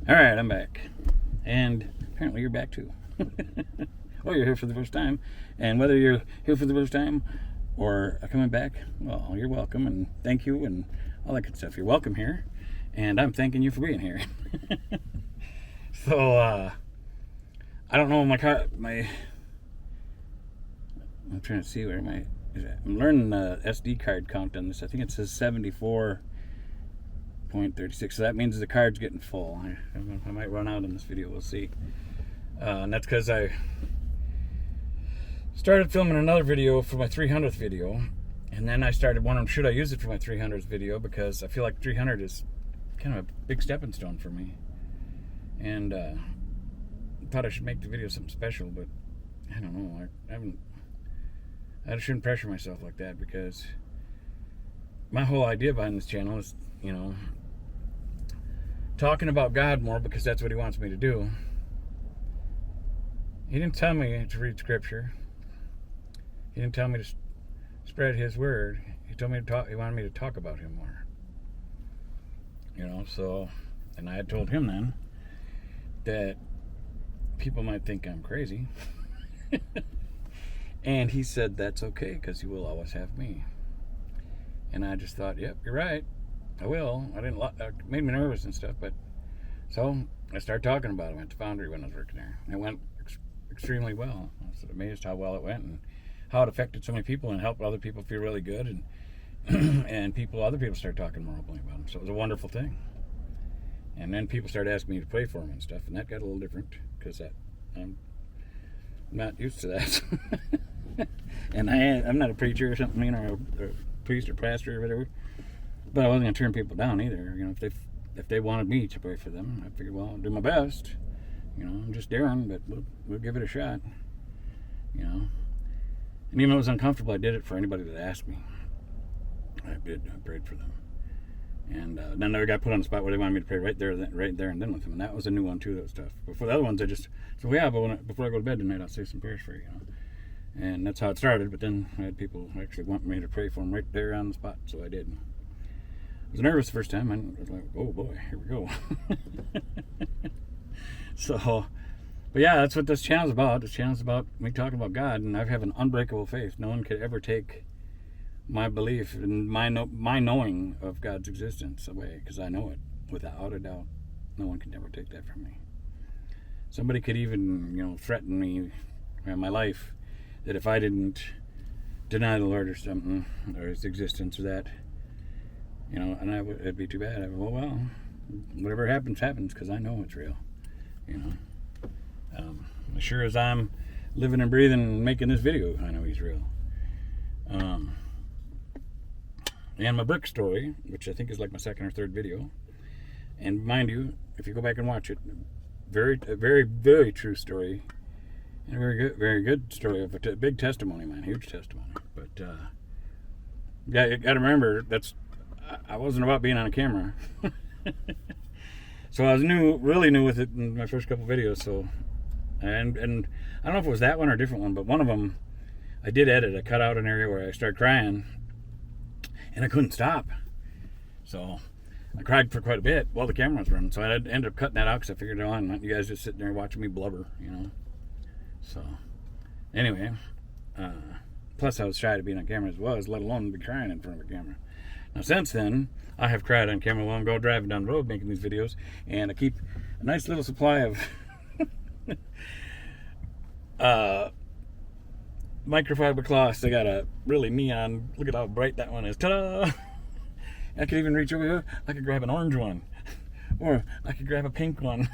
Alright, I'm back. And apparently you're back too. Or you're here for the first time. And whether you're here for the first time or coming back, well, you're welcome and thank you and all that good stuff. You're welcome here. And I'm thanking you for being here. So, I don't know I'm trying to see where I'm learning the SD card count on this. I think it says 74.36. So that means the card's getting full. I might run out in this video. We'll see. And that's because I started filming another video for my 300th video. And then I started wondering, should I use it for my 300th video? Because I feel like 300 is kind of a big stepping stone for me. And thought I should make the video something special, but I don't know. I shouldn't pressure myself like that, because my whole idea behind this channel is, talking about God more, because that's what He wants me to do. He didn't tell me to read Scripture. He didn't tell me to spread His word. He told me to talk. He wanted me to talk about Him more. So, and I had told Him then that people might think I'm crazy. And He said that's okay, because He will always have me. And I just thought, yep, you're right, I will. It made me nervous and stuff, but so I started talking about Him at the Foundry when I was working there. And it went extremely well. I was amazed how well it went and how it affected so many people and helped other people feel really good, and and other people started talking more openly about Him. So it was a wonderful thing. And then people started asking me to pray for them and stuff, and that got a little different, because I'm not used to that. And I'm not a preacher or something, or a priest or pastor or whatever. But I wasn't going to turn people down either. If they wanted me to pray for them, I figured, well, I'll do my best. I'm just daring, but we'll give it a shot. And even though it was uncomfortable, I did it for anybody that asked me. I prayed for them. And then I got put on the spot where they wanted me to pray right there and then with them. And that was a new one too. That was tough. But for the other ones, I just said, well, yeah, but before I go to bed tonight, I'll say some prayers for you. And that's how it started. But then I had people actually want me to pray for them right there on the spot, so I did. I was nervous the first time. I was like, oh boy, here we go. So, but yeah, that's what this channel's about. This channel's about me talking about God, and I have an unbreakable faith. No one could ever take my belief and my knowing of God's existence away, because I know it without a doubt. No one can ever take that from me. Somebody could even threaten me in my life that if I didn't deny the Lord or something, or His existence or that, and it'd be too bad. I'd go, well, whatever happens, because I know it's real. As sure as I'm living and breathing and making this video, I know He's real. And my brick story, which I think is like my second or third video, and mind you, if you go back and watch it, a very, very true story, and a very good story of a big testimony, man, huge testimony. But yeah, you got to remember, I wasn't about being on a camera. So I was really new with it in my first couple videos. So, and I don't know if it was that one or a different one, but one of them I did edit. I cut out an area where I started crying, and I couldn't stop. So I cried for quite a bit while the camera was running. So I ended up cutting that out, because I figured, oh, I'm not you guys just sitting there watching me blubber, So anyway, plus I was shy to be on camera as well, let alone be crying in front of a camera. Now since then, I have cried on camera while I'm going driving down the road making these videos, and I keep a nice little supply of microfiber cloths. They got a really neon, look at how bright that one is. Ta-da! I could even reach over here. I could grab an orange one, or I could grab a pink one.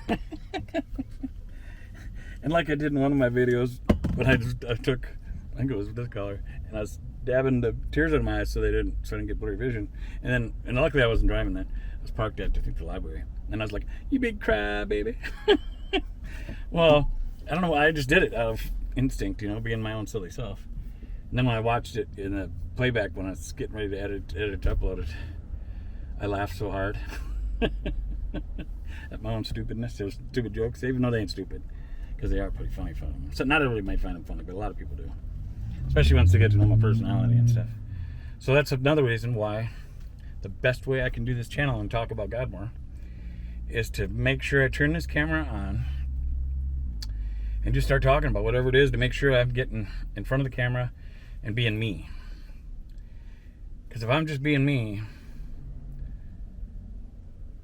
And like I did in one of my videos, when I took, I think it was this color, and I was dabbing the tears out of my eyes so I didn't get blurry vision. And luckily I wasn't driving that. I was parked at, I think, the library. And I was like, you big cry baby. Well, I don't know, I just did it out of instinct, being my own silly self. And then when I watched it in the playback, when I was getting ready to edit to upload it, I laughed so hard at my own stupidness. Those stupid jokes, even though they ain't stupid, because they are pretty funny. So not everybody might find them funny, but a lot of people do, especially once they get to know my personality and stuff. So that's another reason why the best way I can do this channel and talk about God more is to make sure I turn this camera on and just start talking about whatever it is to make sure I'm getting in front of the camera and being me. Because if I'm just being me,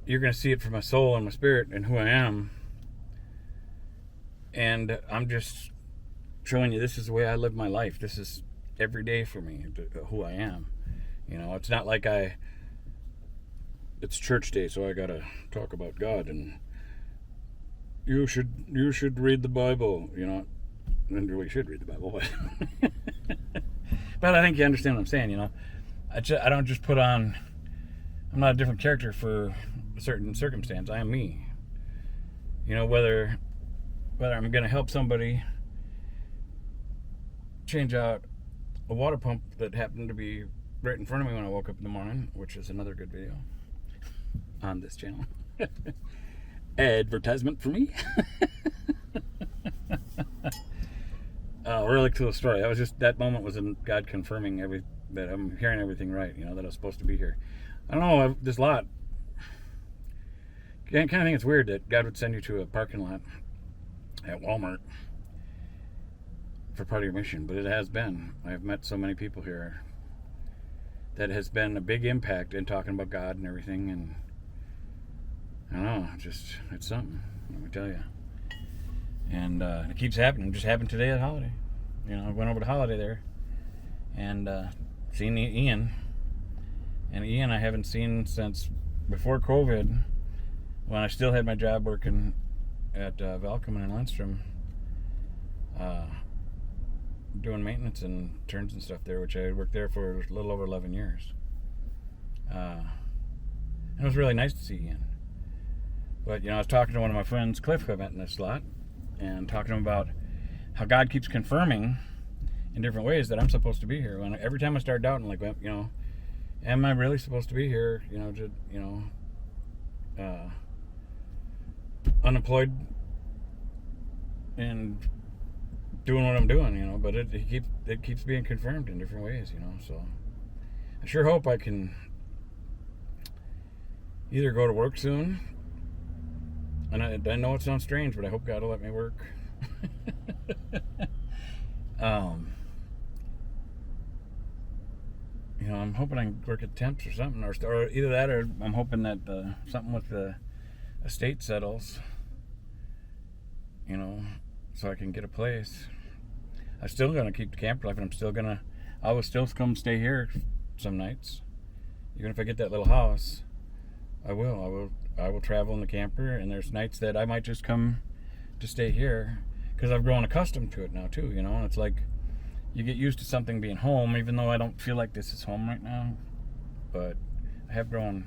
you're going to see it from my soul and my spirit and who I am. And I'm just showing you this is the way I live my life. This is every day for me, who I am. It's not like it's church day, so I got to talk about God and you should read the Bible, and we should read the Bible. But I think you understand what I'm saying, I don't just put on, I'm not a different character for a certain circumstance. I am me. Whether I'm going to help somebody change out a water pump that happened to be right in front of me when I woke up in the morning, which is another good video on this channel. Advertisement for me. Really cool story. That moment was in God confirming that I'm hearing everything right, that I was supposed to be here. I don't know, there's a lot. I kind of think it's weird that God would send you to a parking lot at Walmart for part of your mission, but it has been. I've met so many people here that has been a big impact in talking about God and everything, and I don't know, it's something, let me tell you. And it keeps happening. It just happened today at Holiday. I went over to Holiday there and seen Ian. And Ian I haven't seen since before COVID, when I still had my job working at Velcom and Lindstrom, doing maintenance and turns and stuff there, which I worked there for a little over 11 years. And it was really nice to see Ian. But, I was talking to one of my friends, Cliff, who I met in this lot, and talking to him about how God keeps confirming in different ways that I'm supposed to be here. When every time I start doubting, like, am I really supposed to be here? Unemployed and doing what I'm doing, but it keeps being confirmed in different ways, so I sure hope I can either go to work soon, and I know it sounds strange, but I hope God will let me work. I'm hoping I can work at Temps or something, or either that, or I'm hoping that something with the estate settles, so I can get a place. I'm still gonna keep the camper life, and I will still come stay here some nights, even if I get that little house. I will travel in the camper, and there's nights that I might just come to stay here because I've grown accustomed to it now too, and it's like you get used to something being home, even though I don't feel like this is home right now, but I have grown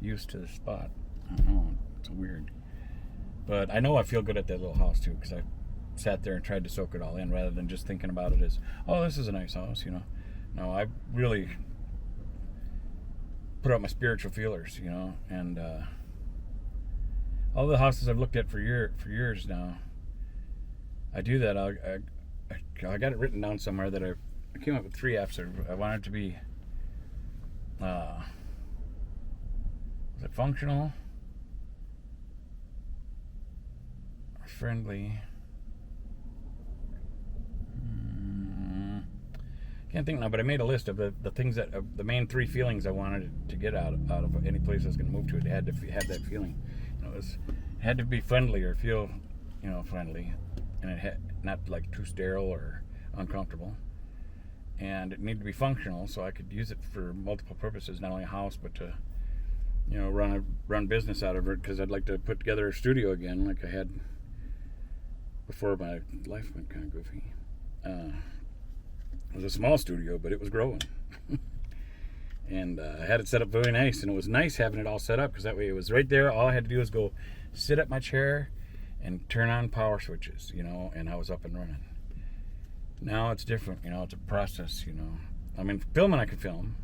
used to the spot. I don't know, it's weird, but I know I feel good at that little house too, because I sat there and tried to soak it all in rather than just thinking about it as, oh, this is a nice house, No, I really put out my spiritual feelers, and all the houses I've looked at for years now, I do that. I got it written down somewhere that I came up with 3 F's. I wanted it to be was it functional, or friendly? Can't think now, but I made a list of the things the main 3 feelings I wanted to get out of any place I was going to move to. It had to have that feeling. It had to be friendly or feel, friendly, and it had not like too sterile or uncomfortable. And it needed to be functional, so I could use it for multiple purposes, not only a house, but to, run business out of it, because I'd like to put together a studio again, like I had before my life went kind of goofy. It was a small studio, but it was growing. And I had it set up very nice, and it was nice having it all set up, because that way it was right there. All I had to do was go sit at my chair and turn on power switches, and I was up and running. Now it's different, it's a process, I mean, filming I can film,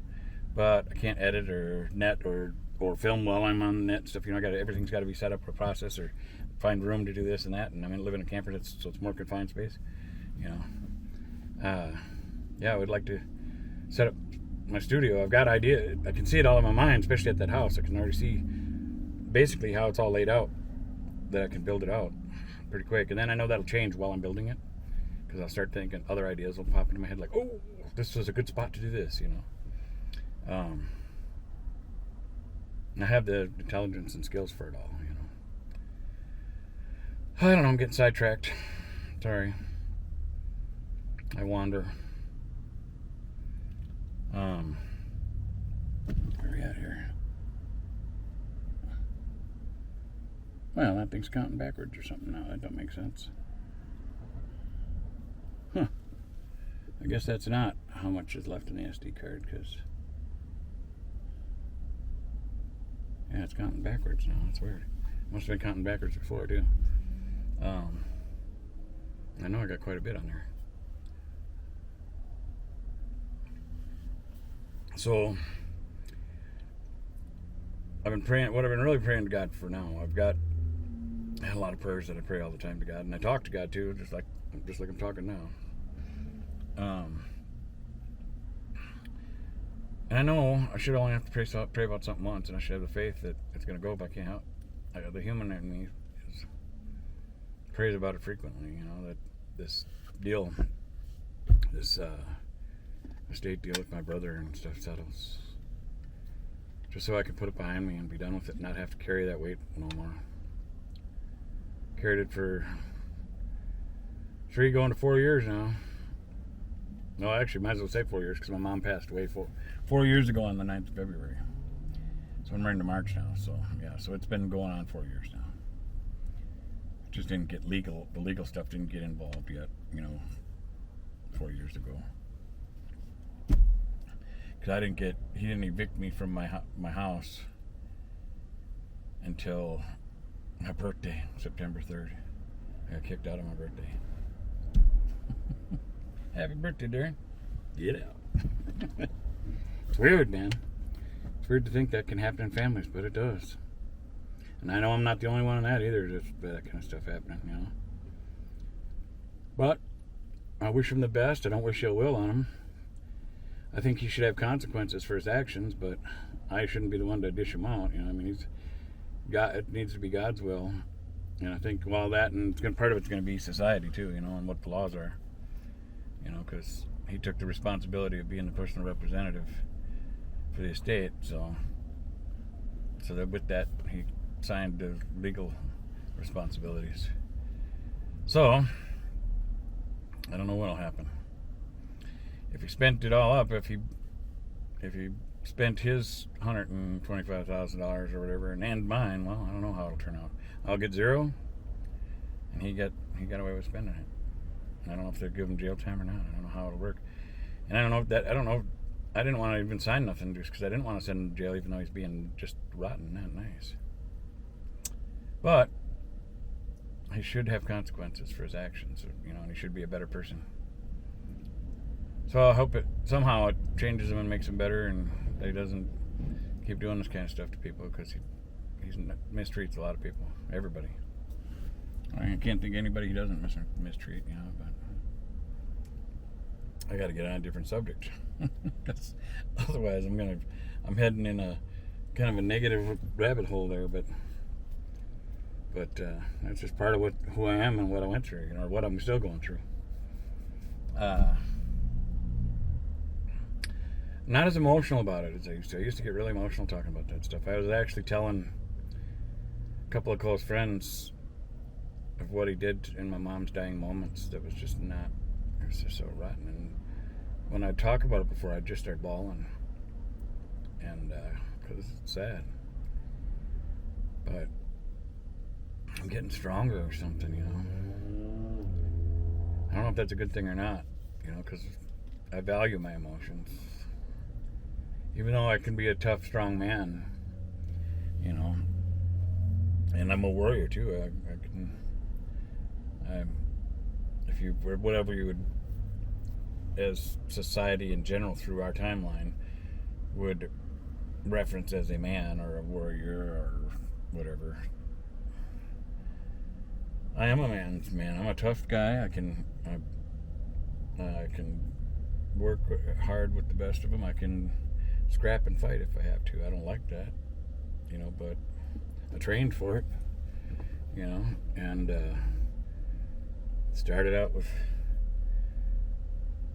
but I can't edit or net or film while I'm on the net and stuff. Everything's got to be set up for a process, or find room to do this and that. And I live in a camper, so it's more confined space, I would like to set up my studio. I've got idea. I can see it all in my mind, especially at that house. I can already see basically how it's all laid out, that I can build it out pretty quick. And then I know that'll change while I'm building it, because I'll start thinking other ideas will pop into my head, like, oh, this was a good spot to do this, you know. And I have the intelligence and skills for it all, you know. I don't know, I'm getting sidetracked. Sorry. I wander. Where are we at here? Well, that thing's counting backwards or something now. That don't make sense. Huh. I guess that's not how much is left in the SD card, because yeah, it's counting backwards now. That's weird. Must have been counting backwards before too. I know I got quite a bit on there. So I've been praying. What I've been really praying to God for now, I had a lot of prayers that I pray all the time to God, and I talk to God too, just like I'm talking now. And I know I should only have to pray about something once, and I should have the faith that it's going to go, but I can't help. The human in me prays about it frequently, you know, that this deal, this estate deal with my brother and stuff settles, just so I can put it behind me and be done with it, and not have to carry that weight no more. Carried it for 3 going to 4 years now. No, actually, might as well say 4 years, because my mom passed away 4 years ago on the 9th of February. So I'm right into March now. So yeah, so it's been going on 4 years now. Just didn't get the legal stuff didn't get involved yet, you know, 4 years ago. Because he didn't evict me from my house until my birthday, September 3rd. I got kicked out on my birthday. Happy birthday, Darren. Get out. It's weird, man. It's weird to think that can happen in families, but it does. And I know I'm not the only one in that either, just that kind of stuff happening, you know. But I wish him the best. I don't wish ill will on him. I think he should have consequences for his actions, but I shouldn't be the one to dish him out, you know. I mean, it needs to be God's will. And I think, well, that, and part of it's going to be society too, you know, and what the laws are. You know, because he took the responsibility of being the personal representative for the estate, so that with that he signed the legal responsibilities. So I don't know what'll happen. If he spent it all up, if he spent his $125,000 or whatever and mine, well, I don't know how it'll turn out. I'll get zero, and he got away with spending it. I don't know if they'll give him jail time or not. I don't know how it'll work. And I don't know. I didn't want to even sign nothing just because I didn't want to send him to jail, even though he's being just rotten, not nice. But he should have consequences for his actions, you know, and he should be a better person. So I hope somehow it changes him and makes him better, and that he doesn't keep doing this kind of stuff to people, because he mistreats a lot of people, everybody. I can't think of anybody he doesn't mistreat, you know, but I got to get on a different subject. Because otherwise I'm heading in a kind of a negative rabbit hole there, but that's just part of who I am and what I went through, you know, or what I'm still going through. Not as emotional about it as I used to. I used to get really emotional talking about that stuff. I was actually telling a couple of close friends of what he did in my mom's dying moments. That was just not, it was just so rotten. And when I talk about it before, I'd just start bawling, and because it's sad. But I'm getting stronger or something, you know. I don't know if that's a good thing or not, you know, because I value my emotions. Even though I can be a tough, strong man, you know, and I'm a warrior too. If you, whatever you would, as society in general through our timeline, would reference as a man or a warrior or whatever, I am a man's man. I'm a tough guy. I can work hard with the best of them. I can scrap and fight if I have to. I don't like that, you know, but I trained for it, and started out with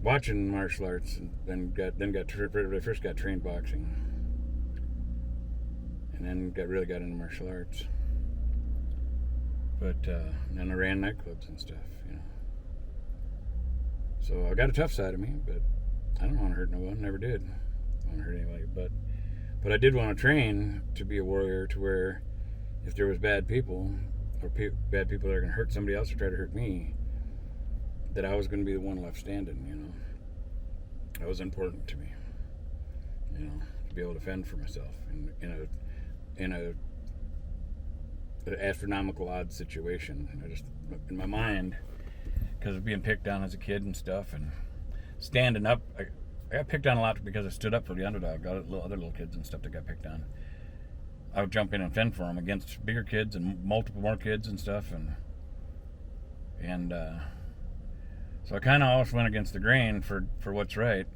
watching martial arts, and then first got trained boxing, and then really got into martial arts. But then I ran nightclubs and stuff, So I got a tough side of me, but I don't want to hurt no one. Never did. I don't want to hurt anybody, but I did want to train to be a warrior, to where if there was bad people or bad people that are going to hurt somebody else or try to hurt me, that I was going to be the one left standing. That was important to me. To be able to fend for myself in an astronomical odd situation. I just, in my mind, because of being picked on as a kid and stuff, and standing up, I got picked on a lot because I stood up for the underdog. Other little kids and stuff that got picked on, I would jump in and fend for them against bigger kids and multiple more kids and stuff, and so I kind of always went against the grain for what's right.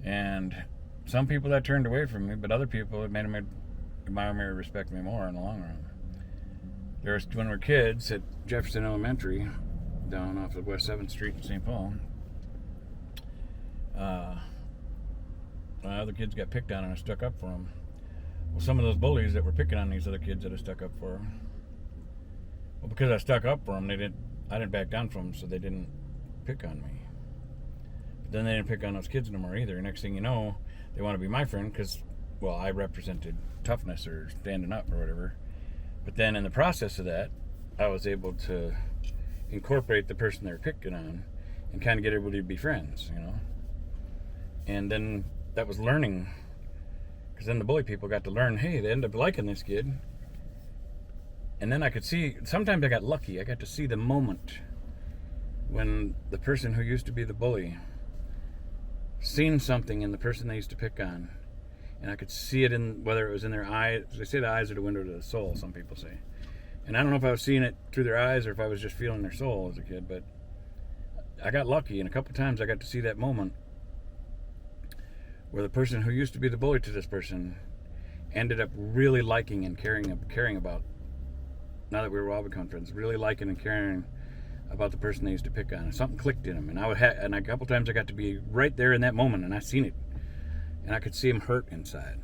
And some people that turned away from me, but other people it made them admire me or respect me more in the long run. When we were kids at Jefferson Elementary, down off of West 7th Street in St. Paul, other kids got picked on and I stuck up for them. Well, some of those bullies that were picking on these other kids that I stuck up for, well, because I stuck up for them, I didn't back down from them, so they didn't pick on me. But then they didn't pick on those kids no more either. Next thing you know, they want to be my friend because, well, I represented toughness or standing up or whatever. But then in the process of that, I was able to incorporate the person they were picking on and kind of get everybody to be friends, And then that was learning, because then the bully people got to learn, hey, they end up liking this kid. And then I could see, sometimes I got lucky. I got to see the moment when the person who used to be the bully seen something in the person they used to pick on. And I could see it in, whether it was in their eyes. They say the eyes are the window to the soul, some people say. And I don't know if I was seeing it through their eyes or if I was just feeling their soul as a kid, but I got lucky, and a couple times I got to see that moment where the person who used to be the bully to this person ended up really liking and caring about, now that we were all become friends, really liking and caring about the person they used to pick on. And something clicked in them, and and a couple times I got to be right there in that moment, and I seen it. And I could see them hurt inside,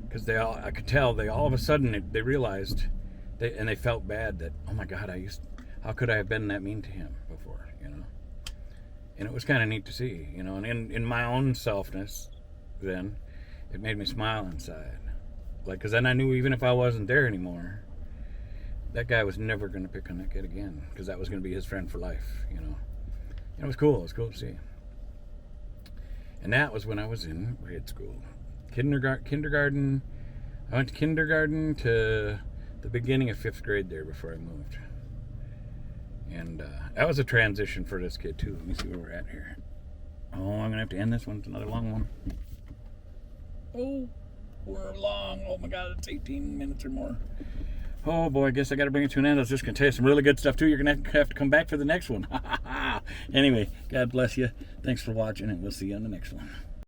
because I could tell they all of a sudden they realized, they felt bad that, oh my God, how could I have been that mean to him before, And it was kind of neat to see, And in my own selfness, then it made me smile inside, because then I knew even if I wasn't there anymore, that guy was never going to pick on that kid again, because that was going to be his friend for life, And it was cool. It was cool to see. And that was when I was in grade school. Kindergarten. I went to kindergarten to the beginning of 5th grade there before I moved. And that was a transition for this kid too. Let me see where we're at here. Oh, I'm going to have to end this one. It's another long one. Oh, we're long. Oh my God, it's 18 minutes or more. Oh boy, I guess I got to bring it to an end. I was just going to tell you some really good stuff too. You're going to have to come back for the next one. Anyway, God bless you. Thanks for watching, and we'll see you on the next one.